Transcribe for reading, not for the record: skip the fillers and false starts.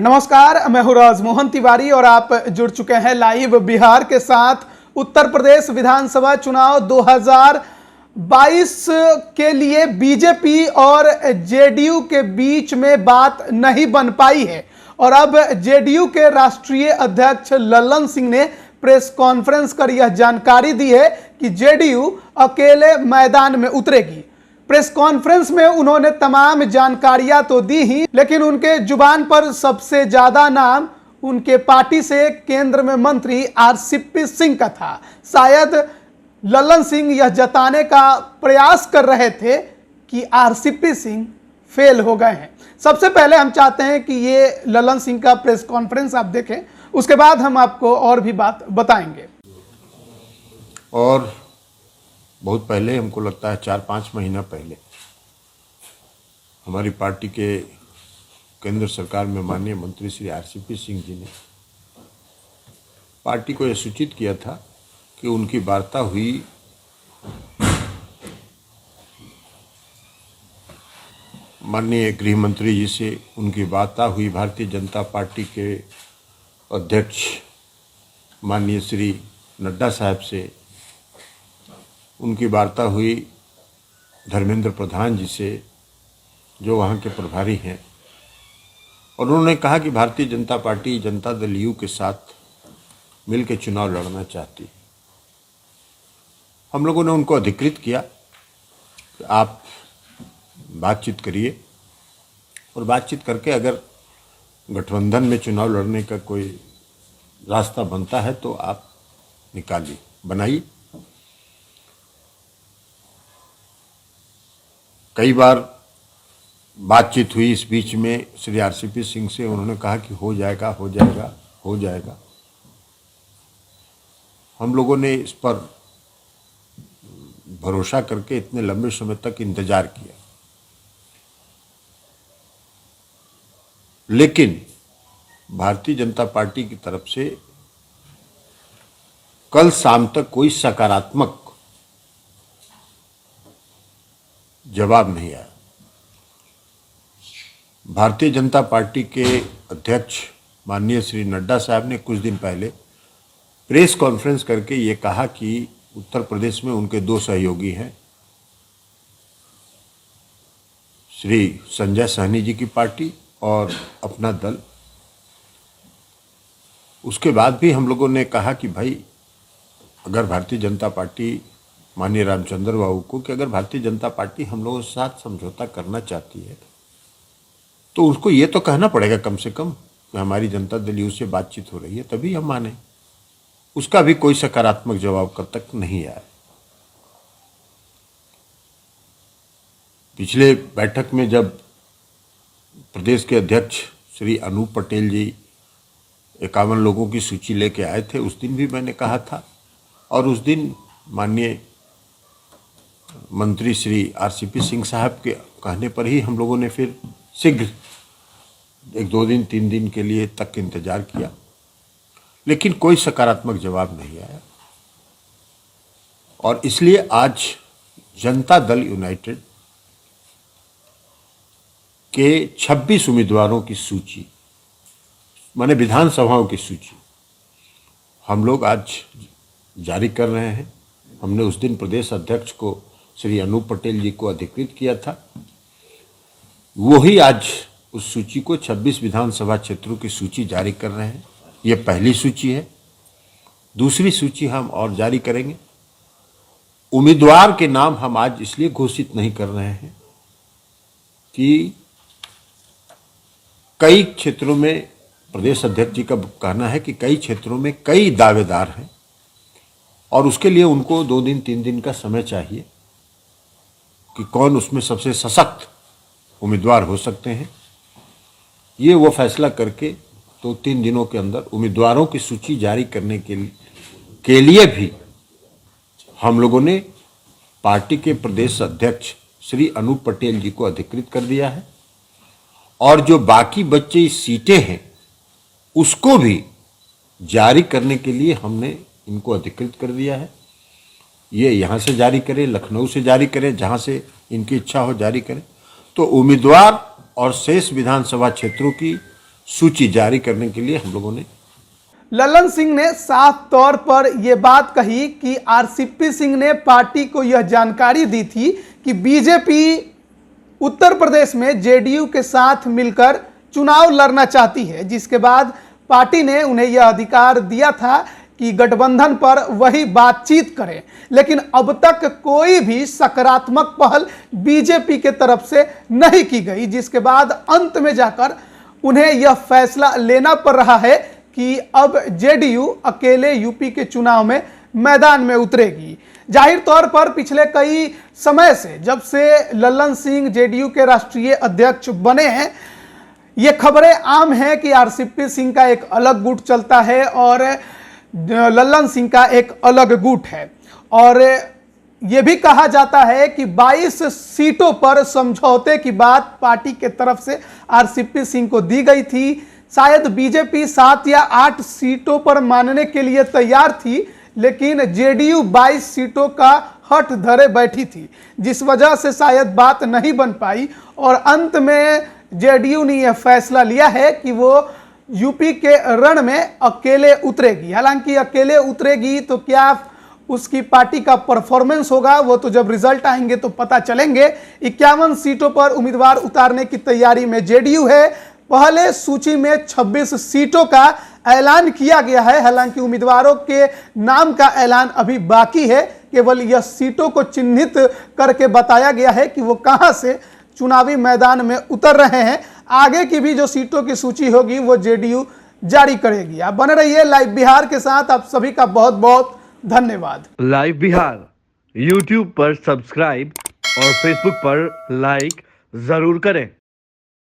नमस्कार, मैं हूं राजमोहन तिवारी और आप जुड़ चुके हैं लाइव बिहार के साथ। उत्तर प्रदेश विधानसभा चुनाव 2022 के लिए बीजेपी और जेडीयू के बीच में बात नहीं बन पाई है और अब जेडीयू के राष्ट्रीय अध्यक्ष लल्लन सिंह ने प्रेस कॉन्फ्रेंस कर यह जानकारी दी है कि जेडीयू अकेले मैदान में उतरेगी। प्रेस कॉन्फ्रेंस में उन्होंने तमाम जानकारियां तो दी ही, लेकिन उनके जुबान पर सबसे ज्यादा नाम उनके पार्टी से केंद्र में मंत्री आरसीपी सिंह का था। शायद लल्लन सिंह यह जताने का प्रयास कर रहे थे कि आरसीपी सिंह फेल हो गए हैं। सबसे पहले हम चाहते हैं कि ये लल्लन सिंह का प्रेस कॉन्फ्रेंस आप देखें, उसके बाद हम आपको और भी बात बताएंगे। और बहुत पहले, हमको लगता है 4-5 महीना पहले, हमारी पार्टी के केंद्र सरकार में माननीय मंत्री श्री आरसीपी सिंह जी ने पार्टी को यह सूचित किया था कि उनकी वार्ता हुई माननीय गृह मंत्री जी से, उनकी वार्ता हुई भारतीय जनता पार्टी के अध्यक्ष माननीय श्री नड्डा साहब से, उनकी वार्ता हुई धर्मेंद्र प्रधान जी से जो वहाँ के प्रभारी हैं, और उन्होंने कहा कि भारतीय जनता पार्टी जनता दल यू के साथ मिलकर चुनाव लड़ना चाहती। हम लोगों ने उनको अधिकृत किया कि आप बातचीत करिए और बातचीत करके अगर गठबंधन में चुनाव लड़ने का कोई रास्ता बनता है तो आप निकालिए, बनाइए। कई बार बातचीत हुई इस बीच में श्री आरसीपी सिंह से, उन्होंने कहा कि हो जाएगा हो जाएगा हो जाएगा। हम लोगों ने इस पर भरोसा करके इतने लंबे समय तक इंतजार किया, लेकिन भारतीय जनता पार्टी की तरफ से कल शाम तक कोई सकारात्मक जवाब नहीं आया। भारतीय जनता पार्टी के अध्यक्ष माननीय श्री नड्डा साहब ने कुछ दिन पहले प्रेस कॉन्फ्रेंस करके ये कहा कि उत्तर प्रदेश में उनके 2 सहयोगी हैं, श्री संजय सहनी जी की पार्टी और अपना दल। उसके बाद भी हम लोगों ने कहा कि भाई, अगर भारतीय जनता पार्टी, माननीय रामचंद्र बाबू को, कि अगर भारतीय जनता पार्टी हम लोगों के साथ समझौता करना चाहती है तो उसको ये तो कहना पड़ेगा कम से कम कि हमारी जनता दल यू से बातचीत हो रही है, तभी हम माने। उसका भी कोई सकारात्मक जवाब कब तक नहीं आया। पिछले बैठक में जब प्रदेश के अध्यक्ष श्री अनूप पटेल जी 51 लोगों की सूची लेके आए थे, उस दिन भी मैंने कहा था, और उस दिन माननीय मंत्री श्री आरसीपी सिंह साहब के कहने पर ही हम लोगों ने फिर शीघ्र 1-2 दिन 3 दिन के लिए तक इंतजार किया, लेकिन कोई सकारात्मक जवाब नहीं आया। और इसलिए आज जनता दल यूनाइटेड के 26 उम्मीदवारों की सूची, माने विधानसभाओं की सूची, हम लोग आज जारी कर रहे हैं। हमने उस दिन प्रदेश अध्यक्ष को श्री अनूप पटेल जी को अधिकृत किया था, वही आज उस सूची को 26 विधानसभा क्षेत्रों की सूची जारी कर रहे हैं। ये पहली सूची है। दूसरी सूची हम और जारी करेंगे। उम्मीदवार के नाम हम आज इसलिए घोषित नहीं कर रहे हैं कि कई क्षेत्रों में, प्रदेश अध्यक्ष जी का कहना है कि कई क्षेत्रों में कई दावेदार हैं और उसके लिए उनको 2 दिन 3 दिन का समय चाहिए कि कौन उसमें सबसे सशक्त उम्मीदवार हो सकते हैं। ये वो फैसला करके 2-3 दिनों के अंदर उम्मीदवारों की सूची जारी करने के लिए भी हम लोगों ने पार्टी के प्रदेश अध्यक्ष श्री अनूप पटेल जी को अधिकृत कर दिया है, और जो बाकी बची सीटें हैं उसको भी जारी करने के लिए हमने इनको अधिकृत कर दिया है। ये यहाँ से जारी करें, लखनऊ से जारी करें, जहाँ से इनकी इच्छा हो जारी करें। तो उम्मीदवार और शेष विधानसभा क्षेत्रों की सूची जारी करने के लिए हम लोगों ने लल्लन सिंह ने साफ तौर पर यह बात कही कि आरसीपी सिंह ने पार्टी को यह जानकारी दी थी कि बीजेपी उत्तर प्रदेश में जेडीयू के साथ मिलकर चुनाव लड़ना चाहती है, जिसके बाद पार्टी ने उन्हें यह अधिकार दिया था कि गठबंधन पर वही बातचीत करें। लेकिन अब तक कोई भी सकारात्मक पहल बीजेपी के तरफ से नहीं की गई, जिसके बाद अंत में जाकर उन्हें यह फैसला लेना पड़ रहा है कि अब जेडीयू अकेले यूपी के चुनाव में मैदान में उतरेगी। जाहिर तौर पर पिछले कई समय से, जब से लल्लन सिंह जेडीयू के राष्ट्रीय अध्यक्ष बने हैं, ये खबरें आम हैं कि आरसीपी सिंह का एक अलग गुट चलता है और लल्लन सिंह का एक अलग गुट है। और यह भी कहा जाता है कि 22 सीटों पर समझौते की बात पार्टी के तरफ से आरसीपी सिंह को दी गई थी। शायद बीजेपी 7 या 8 सीटों पर मानने के लिए तैयार थी, लेकिन जेडीयू 22 सीटों का हट धरे बैठी थी, जिस वजह से शायद बात नहीं बन पाई और अंत में जेडीयू ने यह फैसला लिया है कि वो यूपी के रण में अकेले उतरेगी। हालांकि अकेले उतरेगी तो क्या उसकी पार्टी का परफॉर्मेंस होगा, वो तो जब रिजल्ट आएंगे तो पता चलेंगे। 51 सीटों पर उम्मीदवार उतारने की तैयारी में जेडीयू है। पहले सूची में 26 सीटों का ऐलान किया गया है। हालांकि उम्मीदवारों के नाम का ऐलान अभी बाकी है, केवल यह सीटों को चिन्हित करके बताया गया है कि वो कहां से चुनावी मैदान में उतर रहे हैं। आगे की भी जो सीटों की सूची होगी वो जेडीयू जारी करेगी। आप बने रहिए लाइव बिहार के साथ। आप सभी का बहुत बहुत धन्यवाद। लाइव बिहार यूट्यूब पर सब्सक्राइब और फेसबुक पर लाइक जरूर करें।